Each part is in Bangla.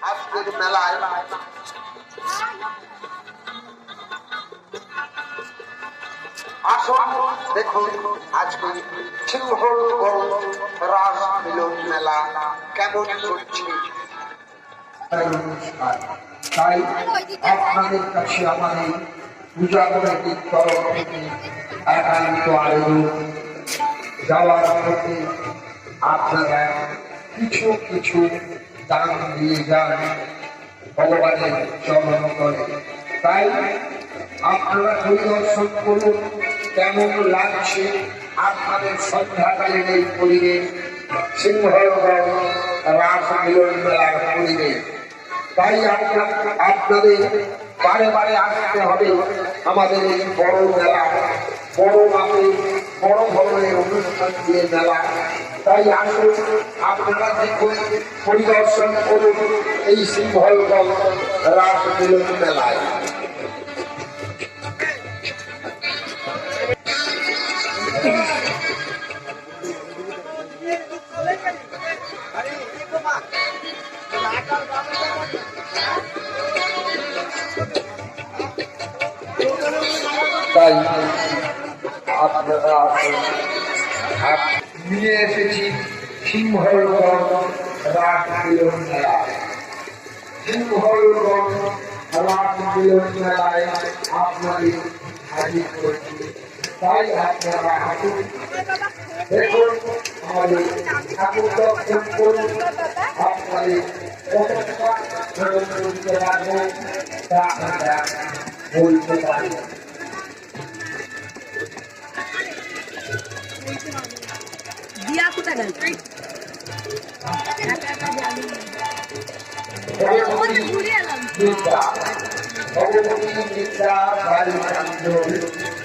আজকের মেলায় আসুন দেখুন আজকে সিংহলগঞ্জ রাস মিলন মেলা কেমন চলছে। তাই আপনাদের কাছে আমাদের পূজা কমিটির তরফ থেকে একান্ত আয়োজন যাওয়ার পথে আপনারা কিছু কিছু দান দিয়ে যান ভগবানের চরণ করে। তাই আপনারা পরিদর্শন করুন কেমন লাগছে আপনাদের সন্ধ্যাকালীন এই পরিবেশ, সিংহলগঞ্জ রাস মিলন মেলার পরিবেশ। তাই আপনাদের বারে বারে আসতে হবে আমাদের এই বড় মেলা, বড় মাপে বড় ধরনের অনুষ্ঠান দিয়ে মেলা। তাই আসুন আপনারা দেখুন, পরিদর্শন করুন এই সিংহলগঞ্জ রাস মিলন মেলায়। তাই আপনারা নিয়ে এসেছি সিংহলগঞ্জ রাস মিলন মেলা। সিংহলগঞ্জ রাস মিলন মেলায় আপনাদের হাজির করছি। তাই আপনারা আসুন, দেখুন আমাদের ঠাকুর দর্শন করুন। আপনাদের করতে পারবেন তা আমরা বলতে পারি। দিয়া কোথা গেল?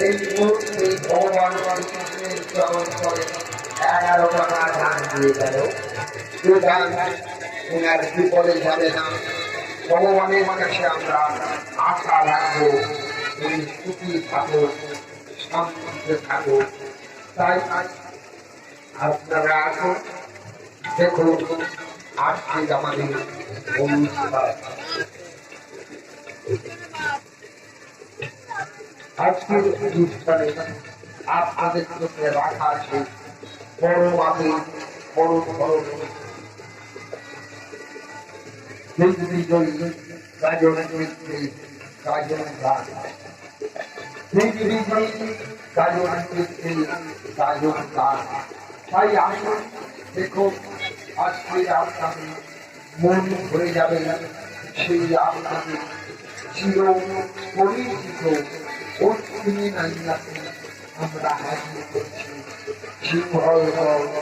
এই মুহূর্তে ভগবান শ্রীকৃষ্ণের চরণ করে 11 টাকা দান দিয়ে গেল। দান ওনার বিপদে যাবে না। ভগবানের কাছে আমরা আশা রাখবো উনি সুখী থাকো, শান্তিতে থাকো। তাই আপনারা আসুন, দেখুন আজকে আমাদের অনুষ্ঠান। আজকের অনুষ্ঠানে আপনাদের জন্য রাখা আছে বড় মাপে বড় ধরনের গাজন গান, গাজন গান। তাই আসুন দেখুন আজকে আপনাদের মন ভরে যাবে সেই আপনাদের চির পরিচিত অশ্বিনী নাইয়াকে আমরা হাজির করছি সিংহলগঞ্জ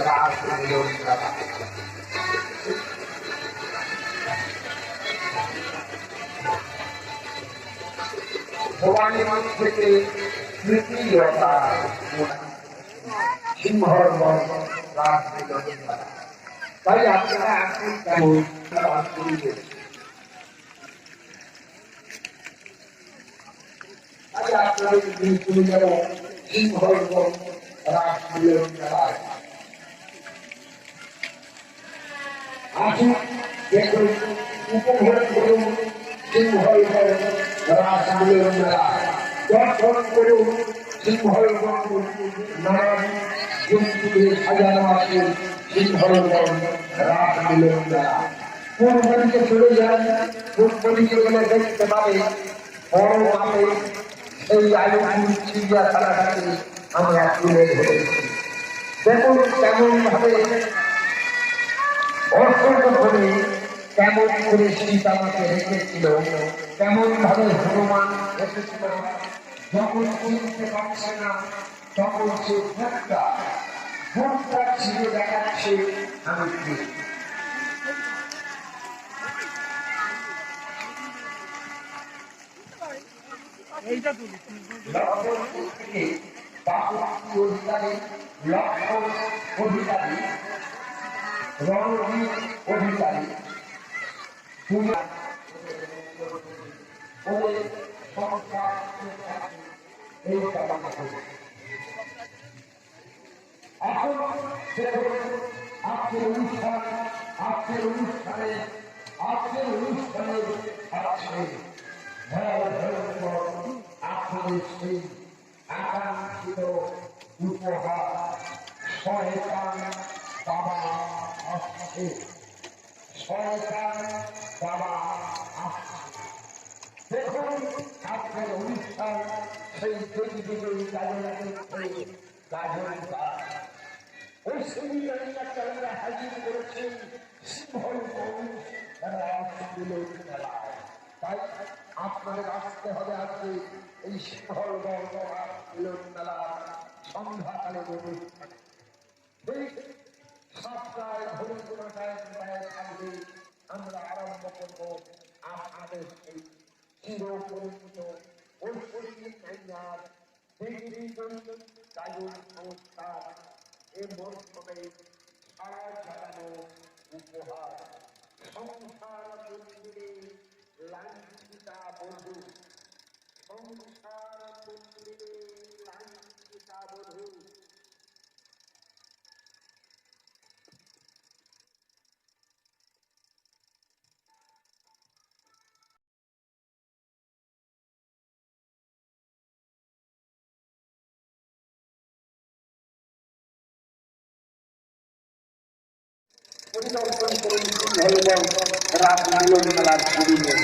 রাস মিলন মেলা। ভবানীগঞ্জ থেকে তৃতীয়তা সিংহলগঞ্জ রাস মিলন মেলা। তাই আপনারা আসুন, পরিবেশ সিংহলগঞ্জ রাস মিলন মেলায় আসুন, দেখুন, উপভোগ করুন সিংহলগঞ্জ রাস মিলন মেলা। দর্শন করুন সিংহলগঞ্জ নানান জন্তু দিয়ে সাজানো আছে সিংহলগঞ্জ রাস মিলন মেলা। পূর্বদিকে চলে যান, পূর্বদিকে গেলে দেখতে পাবে বড় মাপে এই আলোকপুর চিড়িয়াখানাটাকে আমরা তুলে ধরেছি। দেখুন কেমন ভাবে অর্থ করে কেমন করে সীতামাকে রেখেছিল, কেমন ভাবে হনুমান রেখেছিল। যখন চিনতে পারছে না তখন সে ভোটটা ছিঁড়ে দেখাচ্ছে আমি কি। অধিকারী লক্ষণ অধিকারী রণজিৎ অধিকারী এই কামনা করবে। এখন আজকের অনুষ্ঠানে আজকের অনুষ্ঠানে আছে আপনাদের সেই আকাঙ্ক্ষিত উপহার শয়তান বাবা আসছে, শয়তান বাবা আসছে। দেখুন আজকের অনুষ্ঠান সেই দেবী গাজন ওই সেমিনারিরা হাজির করেছেন সিংহল মেলায়। তাই আপনাদের আসতে হবে আজকে এই সিংহল মিলন মেলার সন্ধ্যাকালের অনুষ্ঠানে। ঠিক 7টায় ঘড়ি কোনটায় থাকবে, আমরা আরম্ভ করবো আপনাদের সেই চিরপরিচিত ঐশ্বরিক নাইয়ার দেবী গাজন সংস্থার এ মর্মে সারা জাগানো উপহার সংসার মন্দিরে লাঞ্ছিতা বধূ, সংসার মন্দিরে লাঞ্ছিতা বধূ। পরিদর্শন করুন রাত মিলন মেলার পরিবেশ।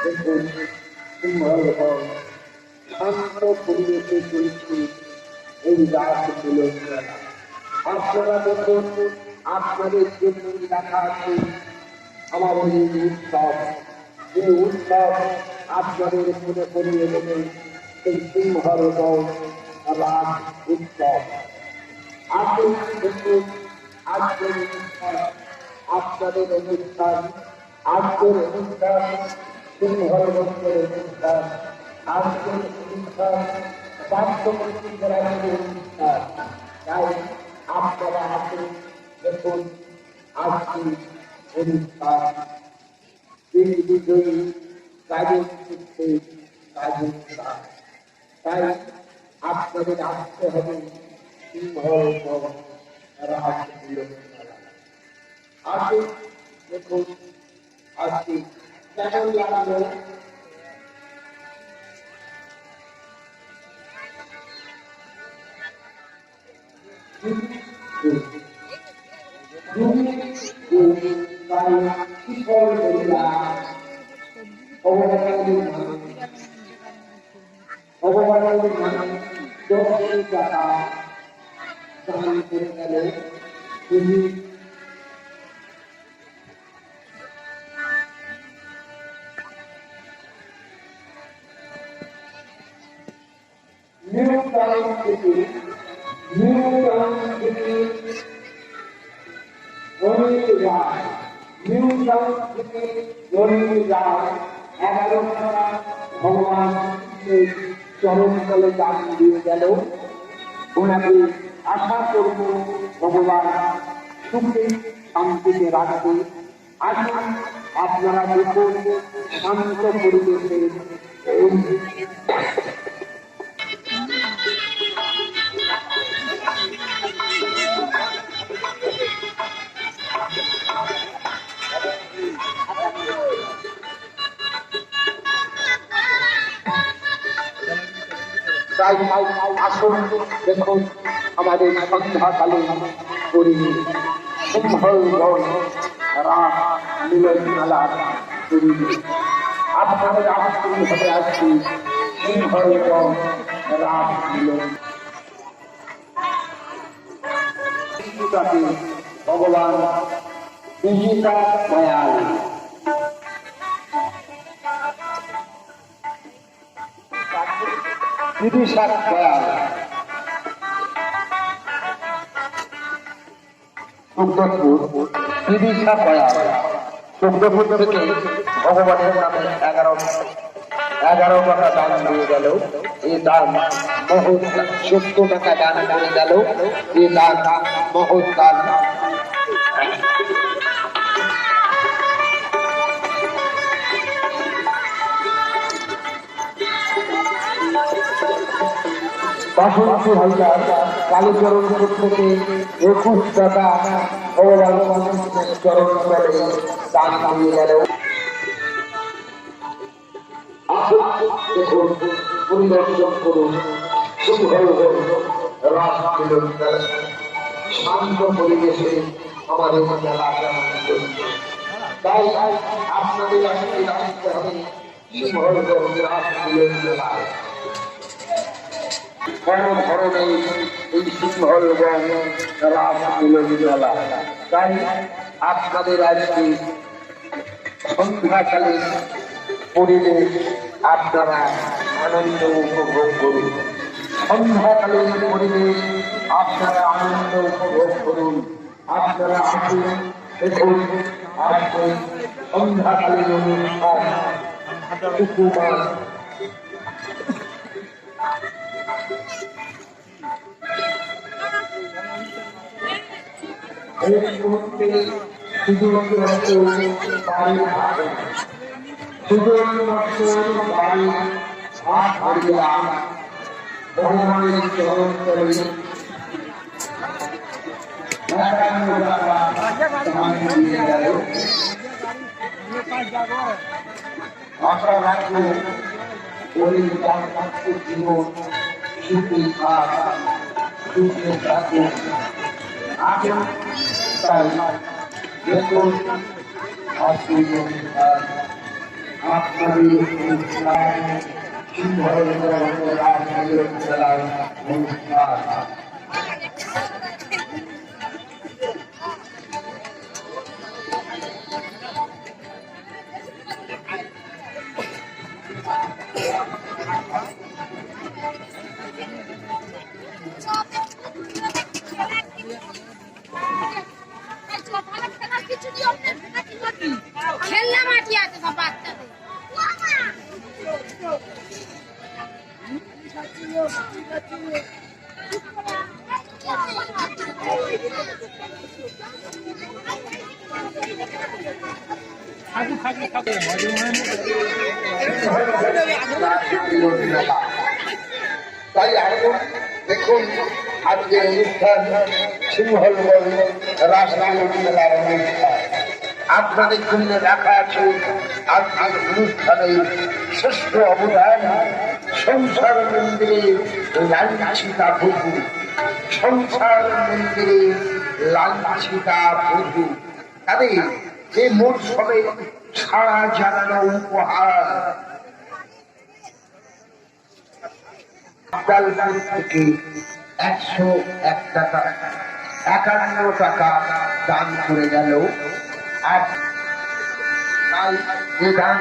দেখুন শান্ত পরিবেশে চলছে এই রাত মিলন মেলা। আপনারা দেখুন আপনাদের জন্য দেখা আছে আমাদের এই উৎসব, এই উৎসব আপনাদের মনে করিয়ে দেবে সেই সিংহল রাত উৎসব। আপনি দেখুন আজকের অনুষ্ঠান, আপনাদের অনুষ্ঠান, আজকের অনুষ্ঠান সিংহল অনুষ্ঠান, আজকের অনুষ্ঠান পার্শ্ববর্তী গ্রামের অনুষ্ঠান। তাই আপনারা আসুন, দেখুন আজকে অনুষ্ঠান বিজয়ী কাজের ক্ষেত্রে কাজের কাজ। তাই আপনাদের আসতে হবে সিংহল রাত মিলন মেলা। আসুন দেখুন আজকে কেমন লাগলো। ভগবানের নামে 10 টাকা দান করে গেল। তুমি নিউ টাউন থেকে অনিল রায়, নিউ টাউন থেকে অনিল রায় 11 টাকা ভগবান চরণতলে দান দিয়ে গেল। ওনাকে আশা করব ভগবান সুখে শান্তিতে রাখবে। আসুন আপনারা দেখুন শান্ত পরিবেশে আসুন দেখুন আমাদের সন্ধ্যাকালীন পরিবেশ সিংহলগণ রাস মিলন মেলার পরিবেশ। আপনাদের আশ্চর্য হতে আসছি সিংহলগণ রাস মিলন। তাকে ভগবান বিজিতা দয়াল বিদিশা দয়াল চোদ্দপুর বিদিশা দয়াল চোদ্দপুর থেকে ভগবানের নামে 11 টাকা দান দিয়ে গেল। এই দান মহৎ 14 টাকা দান করে গেল। এই দান মহৎ দান। বাসন্তী হালদার কালীচরণ থেকে 21 টাকা ভগবান শ্রীকৃষ্ণের চরণ তলে দান দিয়ে গেল। দেখুন, পরিদর্শন করুন রাস মিলন মেলা। শান্ত পরিবেশে আমাদের মেলা তাই আপনাদের আসতে আসতে হবে সিংহলগঞ্জ রাস মিলন মেলায়। বড় ধরনের এই সিংহলগঞ্জ রাস মিলন মেলা। তাই আপনাদের আজকে সন্ধ্যাকালীন পরিবেশ আপনারা আনন্দ উপভোগ করুন। সন্ধ্যাকালীন পরিবেশ আপনারা আনন্দ উপভোগ করুন। আপনারা আসুন, দেখুন আজকে সন্ধ্যাকালীন অনুষ্ঠান সুকুমার এই মুহূর্তে ভগবানের চরণ তলে আশা রাখবো ওই দাম্পত্য জীবন সুখী থাক, সুখে থাকুক। আগে তাই দেখুন আপনাদের অনুষ্ঠান খেলনা মাটি আছে সব বাচ্চাদের। তাই এখন দেখুন আজকের অনুষ্ঠান সিংহলগঞ্জ রাস মিলন মেলার অনুষ্ঠান। আপনাদের জন্য রাখা আছে আজকের অনুষ্ঠানের শ্রেষ্ঠ অবদান সংসার মন্দিরে লাঞ্ছিতা বধূ। সংসার মন্দিরে লাঞ্ছিতা বধূ তাদের যে মৌসুমে সারা জানানো উপহার থেকে 101 টাকা 51 টাকা দান করে গেল। আর তাই এই দান